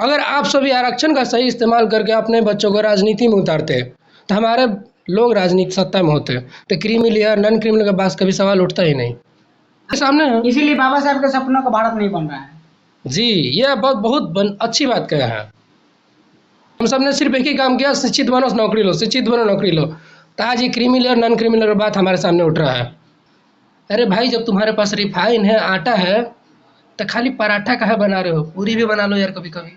अगर आप सभी आरक्षण का सही इस्तेमाल करके अपने बच्चों को राजनीति में उतारते तो हमारे लोग राजनीति सत्ता में होते, तो क्रीमी लेयर नॉन क्रिमिनल का पास कभी सवाल उठता ही नहीं। सामने है। इसीलिए बाबा साहब के सपनों का भारत नहीं बन रहा है। जी, यह बहुत अच्छी बात कहा है। हम सब ने सिर्फ एक ही काम किया, शिक्षित बनो नौकरी लो, शिक्षित बनो नौकरी लो। तो आज ये क्रीमी लेयर नॉन क्रिमिनल का बात हमारे सामने उठ रहा है। अरे भाई, जब तुम्हारे पास रिफाइन है, आटा है, तो खाली पराठा काहे बना रहे हो? पूरी भी बना लो यार कभी कभी।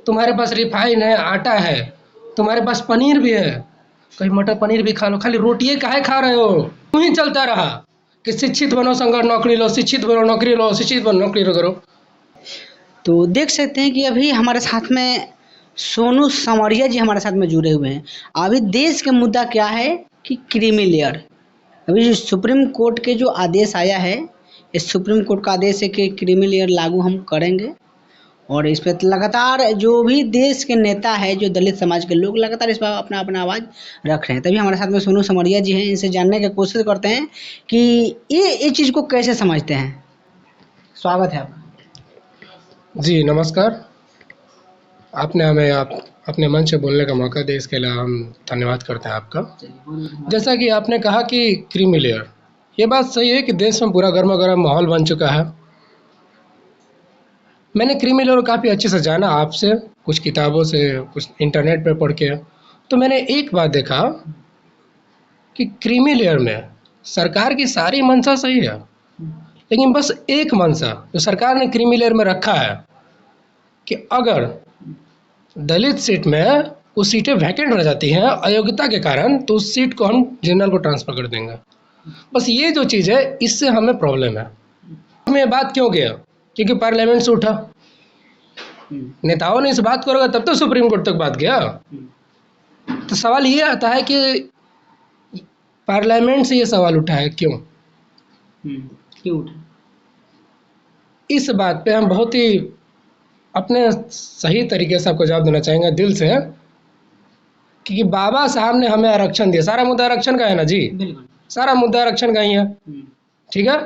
तुम्हारे पास रिफाइन है, आटा है, तुम्हारे पास पनीर भी है, कभी मटर पनीर भी खा लो। खाली रोटियां काहे खा रहे हो? क्यों ही चलता रहा कि शिक्षित बनो संगठन नौकरी लो, शिक्षित बनो नौकरी लो, शिक्षित बनो नौकरी लो करो। तो देख सकते हैं कि अभी हमारे साथ में सोनू समरिया जी हमारे साथ में जुड़े हुए हैं। अभी देश का मुद्दा क्या है कि क्रीमी लेयर। अभी जो सुप्रीम कोर्ट के जो आदेश आया है, इस सुप्रीम कोर्ट का आदेश है कि क्रीमी लेयर लागू हम करेंगे। और इस पर लगातार जो भी देश के नेता है, जो दलित समाज के लोग लगातार इस पर अपना अपना आवाज़ रख रहे हैं। तभी हमारे साथ में सोनू समरिया जी हैं, इनसे जानने की कोशिश करते हैं कि ये चीज़ को कैसे समझते हैं। स्वागत है आपका। जी नमस्कार। आपने हमें अपने मन से बोलने का मौका दिया, इसके लिए हम धन्यवाद करते हैं आपका। जैसा कि आपने कहा कि क्रीमी लेयर, ये बात सही है कि देश में पूरा गर्मा गर्म माहौल बन चुका है। मैंने क्रीमी लेयर काफ़ी अच्छे से जाना आपसे, कुछ किताबों से, कुछ इंटरनेट पर पढ़ के। तो मैंने एक बात देखा कि क्रीमी लेयर में सरकार की सारी मंशा सही है, लेकिन बस एक मंशा जो सरकार ने क्रीमी लेयर में रखा है कि अगर दलित सीट में कुछ सीटें वैकेंट रह जाती हैं अयोग्यता के कारण, तो उस सीट को हम जनरल को ट्रांसफ़र कर देंगे। बस ये जो चीज़ है, इससे हमें प्रॉब्लम है। हमें बात क्यों गया? क्योंकि पार्लियामेंट से उठा, नेताओं ने इस बात को रखा, तब तो सुप्रीम कोर्ट तक बात गया। तो सवाल ये आता है कि पार्लियामेंट से ये सवाल उठा है क्यों? क्यों उठा? इस बात पे हम बहुत ही अपने सही तरीके से आपको जवाब देना चाहेंगे दिल से, क्योंकि बाबा साहब ने हमें आरक्षण दिया। सारा मुद्दा आरक्षण का है ना जी? बिल्कुल। सारा मुद्दा आरक्षण का ही है, ठीक है।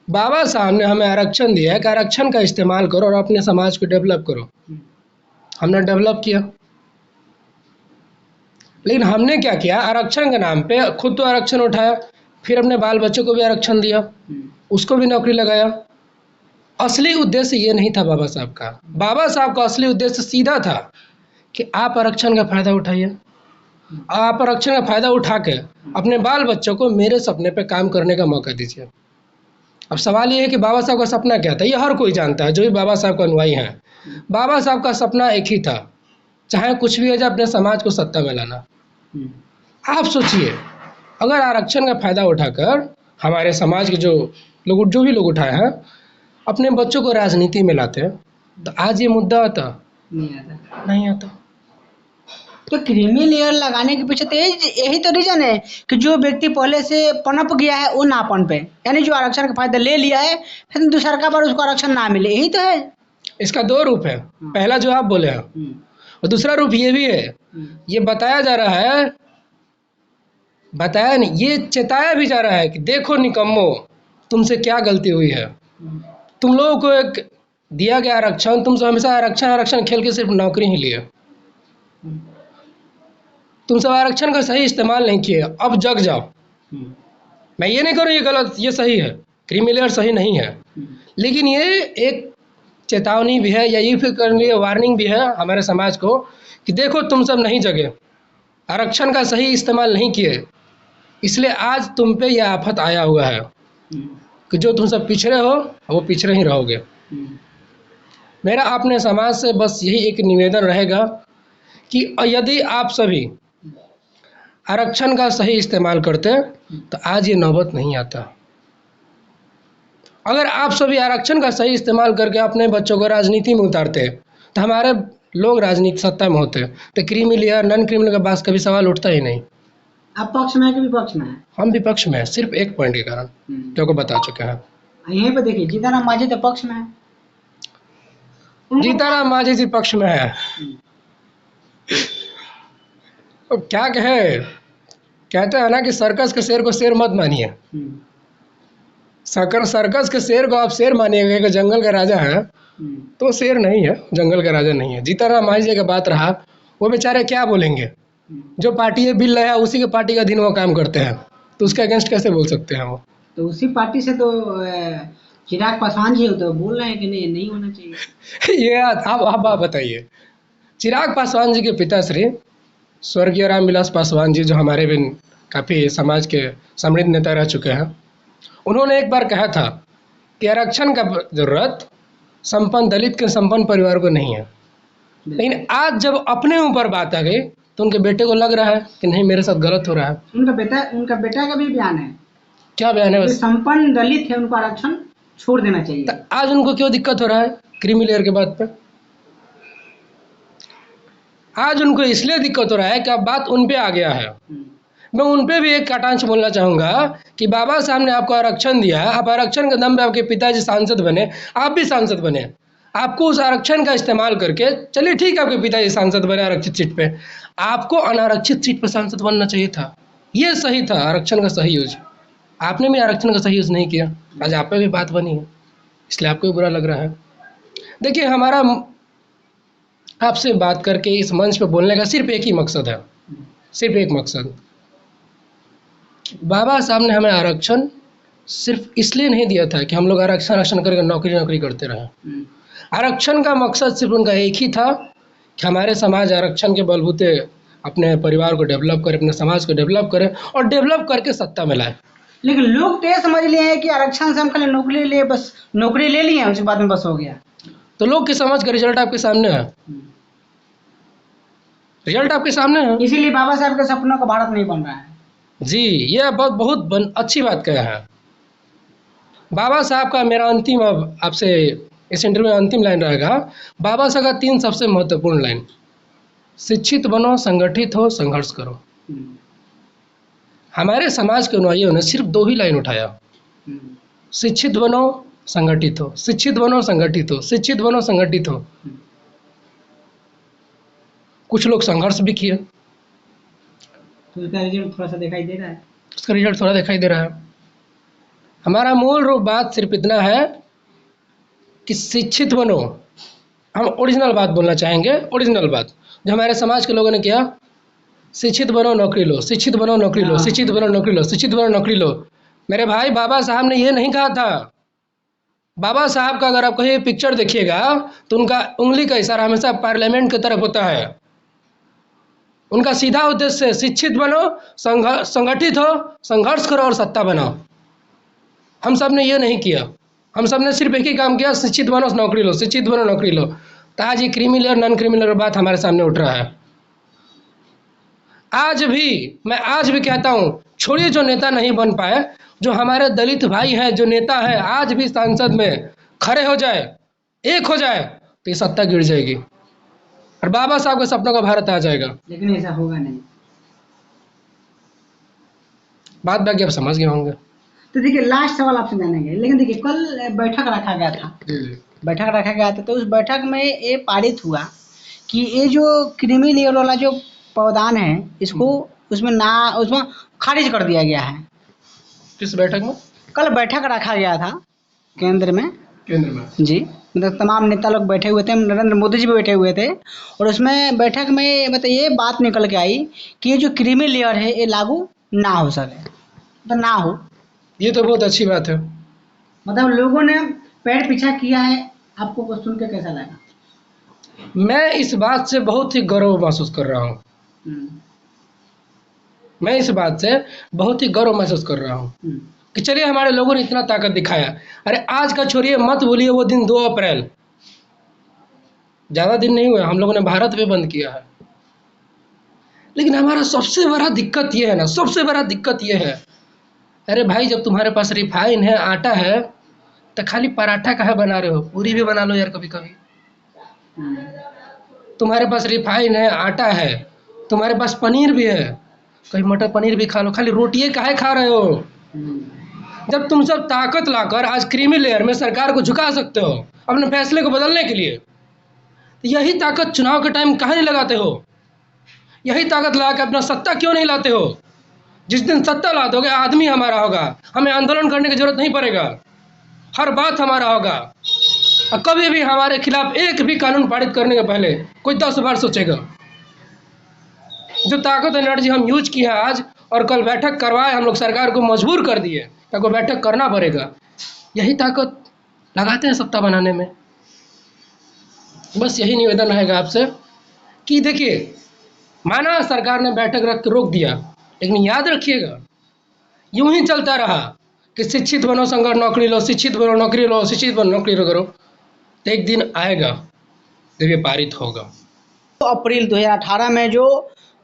बाबा साहब ने हमें आरक्षण दिया है कि आरक्षण का इस्तेमाल करो और अपने समाज को डेवलप करो। हमने डेवलप किया, लेकिन हमने क्या किया? आरक्षण के नाम पे खुद तो आरक्षण उठाया, फिर अपने बाल बच्चों को भी आरक्षण दिया, उसको भी नौकरी लगाया। असली उद्देश्य ये नहीं था बाबा साहब का। बाबा साहब का असली उद्देश्य सीधा था कि आप आरक्षण का फ़ायदा उठाइए, आप आरक्षण का फ़ायदा उठा के अपने बाल बच्चों को मेरे सपने पे काम करने का मौका दीजिए। अब सवाल ये है कि बाबा साहब का सपना क्या था? ये हर कोई जानता है जो भी बाबा साहब का अनुयायी हैं। बाबा साहब का सपना एक ही था, चाहे कुछ भी हो जाए, अपने समाज को सत्ता में लाना। आप सोचिए, अगर आरक्षण का फ़ायदा उठाकर हमारे समाज के जो भी लोग उठाए हैं, अपने बच्चों को राजनीति में लाते, तो आज ये मुद्दा आता? नहीं आता। तो क्रीमी लेयर लगाने के पीछे तो यही तो रीजन है कि जो व्यक्ति पहले से पनप गया है वो ना पनपे, यानी जो आरक्षण का फायदा ले लिया है, फिर दूसरा बार उसको आरक्षण ना मिले। यही तो है। इसका दो रूप है। पहला जो आप बोले हैं, और दूसरा रूप ये भी है, ये बताया जा रहा है, बताया नहीं, ये चेताया भी जा रहा है कि देखो निकम्मो, तुमसे क्या गलती हुई है। तुम लोगों को एक दिया गया आरक्षण, तुम हमेशा आरक्षण आरक्षण खेल के सिर्फ नौकरी ही लिए। तुम सब आरक्षण का सही इस्तेमाल नहीं किए, अब जग जाओ। मैं ये नहीं करूँ ये गलत, ये सही है, क्रीमी लेयर सही नहीं है, लेकिन ये एक चेतावनी भी है, या ये फिर करने लिए वार्निंग भी है हमारे समाज को कि देखो तुम सब नहीं जगे, आरक्षण का सही इस्तेमाल नहीं किए, इसलिए आज तुम पे यह आफत आया हुआ है कि जो तुम सब पिछड़े हो वो पिछड़े ही रहोगे। मेरा अपने समाज से बस यही एक निवेदन रहेगा कि यदि आप सभी आरक्षण का सही इस्तेमाल करते तो आज ये नौबत नहीं आता। अगर आप सभी आरक्षण का सही इस्तेमाल करके अपने बच्चों को राजनीति में उतारते तो हमारे लोग राजनीति सत्ता में होते, तो क्रीमी लेयर नॉन क्रिमिनल का पास कभी सवाल उठता ही नहीं। आप पक्ष में है कि विपक्ष में है? हम विपक्ष में हैं, सिर्फ एक पॉइंट के कारण जो को बता चुके हैं। यहीं पे देखिए, जीताराम मांझी तो पक्ष में है। जीताराम मांझी जी पक्ष में है, तो क्या कहे, कहते हैं ना कि सर्कस के शेर को शेर मत मानिए। सर्कस के शेर को आप शेर मानिएगा कि जंगल का राजा है, तो शेर नहीं है, जंगल का राजा नहीं है। जीतन मांझी का बात रहा, वो बेचारे क्या बोलेंगे? जो पार्टी ये बिल लाया उसी के पार्टी का अधीन वो काम करते हैं, तो उसके अगेंस्ट कैसे बोल सकते हैं वो? तो उसी पार्टी से तो चिराग पासवान जी तो बोल रहे हैं कि नहीं होना चाहिए। ये आप बताइए, चिराग पासवान जी के पिताश्री स्वर्गीय रामविलास पासवान जी, जो हमारे भी काफ़ी समाज के समृद्ध नेता रह चुके हैं, उन्होंने एक बार कहा था कि आरक्षण का जरूरत संपन्न दलित के संपन्न परिवार को नहीं है। लेकिन आज जब अपने ऊपर बात आ गई तो उनके बेटे को लग रहा है कि नहीं, मेरे साथ गलत हो रहा है। उनका बेटा का भी बयान है। क्या बयान है? बस संपन्न दलित है, उनको आरक्षण छोड़ देना चाहिए। तो आज उनको क्यों दिक्कत हो रहा है क्रीमी लेयर के बात पे? आज उनको इसलिए दिक्कत हो रहा है कि अब बात उन पे आ गया है। मैं उन पे भी एक कटांश बोलना चाहूँगा कि बाबा साहब ने आपको आरक्षण दिया है, आप आरक्षण के दम पे आपके पिताजी सांसद बने, आप भी सांसद बने। आपको उस आरक्षण का इस्तेमाल करके, चलिए ठीक है आपके पिताजी सांसद बने आरक्षित सीट पे, आपको अनारक्षित सीट पर सांसद बनना चाहिए था। ये सही था आरक्षण का सही यूज। आपने भी आरक्षण का सही यूज नहीं किया, आज आप पे भी बात बनी है, इसलिए आपको भी बुरा लग रहा है। देखिए, हमारा आपसे बात करके इस मंच पे बोलने का सिर्फ एक ही मकसद है, सिर्फ एक मकसद। बाबा साहब ने हमें आरक्षण सिर्फ इसलिए नहीं दिया था कि हम लोग आरक्षण करके नौकरी करते रहे। आरक्षण का मकसद सिर्फ उनका एक ही था कि हमारे समाज आरक्षण के बलबूते अपने परिवार को डेवलप करे, अपने समाज को डेवलप करे और डेवलप करके सत्ता में लाए। लेकिन लोग तो ये समझ लिए हैं कि आरक्षण से हम खाली नौकरी ले लिए हैं, उसके बाद में बस हो गया। तो लोग की समझ का रिजल्ट आपके सामने है, रिजल्ट आपके सामने है। इसीलिए बाबा साहब के सपनों का भारत नहीं बन रहा है। जी, ये बहुत अच्छी बात कहा है। बाबा साहब का मेरा अंतिम, अब आपसे इस इंटरव्यू में अंतिम लाइन रहेगा। बाबा साहब का 3 सबसे महत्वपूर्ण लाइन: शिक्षित बनो, संगठित हो, संघर्ष करो। हमारे समाज के अनुयायियों ने सिर्फ 2 ही लाइन उठाया, शिक्षित बनो, संगठित हो, शिक्षित बनो, संगठित हो, शिक्षित बनो, संगठित हो। कुछ लोग संघर्ष भी किए, तो उसका रिजल्ट थोड़ा सा दिखाई दे रहा है। उसका रिजल्ट थोड़ा दिखाई दे रहा है। हमारा मूल रूप बात सिर्फ इतना है कि शिक्षित बनो। हम ओरिजिनल बात बोलना चाहेंगे, ओरिजिनल बात जो हमारे समाज के लोगों ने किया, शिक्षित बनो, नौकरी लो, शिक्षित बनो, नौकरी लो, शिक्षित बनो, नौकरी लो, शिक्षित बनो, नौकरी लो। मेरे भाई, बाबा साहब ने ये नहीं कहा था। बाबा साहब का अगर आप कहीं पिक्चर देखिएगा तो उनका उंगली का इशारा हमेशा पार्लियामेंट की तरफ होता है। उनका सीधा उद्देश्य है शिक्षित बनो, संगठित हो, संघर्ष करो और सत्ता बनाओ। हम सब ने ये नहीं किया, हम सब ने सिर्फ एक ही काम किया, शिक्षित बनो, नौकरी लो, शिक्षित बनो, नौकरी लो। तो आज ये creamy layer, non creamy layer बात हमारे सामने उठ रहा है। मैं आज भी कहता हूँ, छोड़िए जो नेता नहीं बन पाए, जो हमारे दलित भाई हैं, जो नेता है, आज भी संसद में खड़े हो जाए, एक हो जाए, तो ये सत्ता गिर जाएगी और बाबा साहब के सपनों का भारत आ जाएगा। लेकिन ऐसा होगा नहीं। बात बाकी आप समझ गए होंगे। तो देखिए, लास्ट सवाल आपसे जानेंगे। लेकिन देखिए, कल बैठक रखा गया था, तो उस बैठक में ये पारित हुआ कि ये जो क्रीमी लेयर वाला जो प्रावधान है, इसको उसमें खारिज कर दिया गया है। किस बैठक में? कल बैठक रखा गया था केंद्र में जी, मतलब तमाम नेता लोग बैठे हुए थे, नरेंद्र मोदी जी भी बैठे हुए थे। और उसमें बैठक में मतलब ये बात निकल के आई कि ये जो क्रीमी लेयर है ये लागू ना हो सके, तो ना हो। ये तो बहुत अच्छी बात है। मतलब लोगों ने पैर पीछा किया है। आपको सुन के कैसा लगा? मैं इस बात से बहुत ही गर्व महसूस कर रहा हूँ। मैं इस बात से बहुत ही गर्व महसूस कर रहा हूँ कि चलिए हमारे लोगों ने इतना ताकत दिखाया। अरे आज का छोड़िए, मत भूलिए वो दिन 2 अप्रैल, ज़्यादा दिन नहीं हुआ हम लोगों ने भारत पे बंद किया है। लेकिन हमारा सबसे बड़ा दिक्कत ये है ना, सबसे बड़ा दिक्कत ये है, अरे भाई जब तुम्हारे पास रिफाइन है, आटा है, तो खाली पराठा काहे बना रहे हो? पूरी भी बना लो यार कभी कभी। तुम्हारे पास रिफाइन है, आटा है, तुम्हारे पास पनीर भी है, कहीं मटर पनीर भी खा लो, खाली रोटियाँ काहे खा रहे हो? जब तुम सब ताकत लाकर आज क्रीमी लेयर में सरकार को झुका सकते हो अपने फैसले को बदलने के लिए, तो यही ताकत चुनाव के टाइम काहे नहीं लगाते हो? यही ताकत लगा के अपना सत्ता क्यों नहीं लाते हो? जिस दिन सत्ता ला दोगे आदमी हमारा होगा, हमें आंदोलन करने की जरूरत नहीं पड़ेगा, हर बात हमारा होगा। और कभी भी हमारे खिलाफ एक भी कानून पारित करने के पहले कोई 10 बार सोचेगा। जो ताकत एनर्जी हम यूज किया आज और कल बैठक करवाए, हम लोग सरकार को मजबूर कर दिए ताकि वो बैठक करना पड़ेगा, यही ताकत लगाते हैं सत्ता बनाने में। बस यही निवेदन रहेगा आपसे कि देखिए, माना सरकार ने बैठक रख के रोक दिया, लेकिन याद रखिएगा यूं ही चलता रहा कि शिक्षित बनो संगठन नौकरी लो, शिक्षित बनो नौकरी लो, शिक्षित बनो नौकरी लो करो, तो एक दिन आएगा जब ये पारित होगा। तो अप्रैल 2018 में जो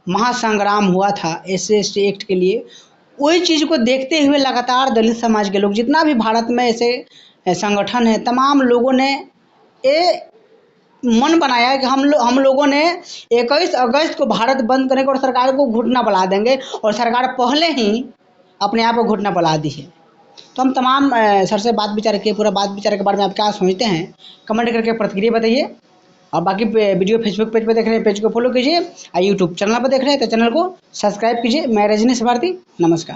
महासंग्राम हुआ था SC/ST एक्ट के लिए, वही चीज़ को देखते हुए लगातार दलित समाज के लोग, जितना भी भारत में ऐसे संगठन है, तमाम लोगों ने ये मन बनाया है कि हम लोगों ने 21 अगस्त को भारत बंद करने को और सरकार को घुटना बढ़ा देंगे, और सरकार पहले ही अपने आप को घुटना बढ़ा दी है। तो हम तमाम सर से पूरा बात विचार के बारे में आप क्या सोचते हैं, कमेंट करके प्रतिक्रिया बताइए। और बाकी वीडियो फेसबुक पेज पर देख रहे हैं, पेज को फॉलो कीजिए, और यूट्यूब चैनल पर देख रहे हैं तो चैनल को सब्सक्राइब कीजिए। मैं रजनीश भारती, नमस्कार।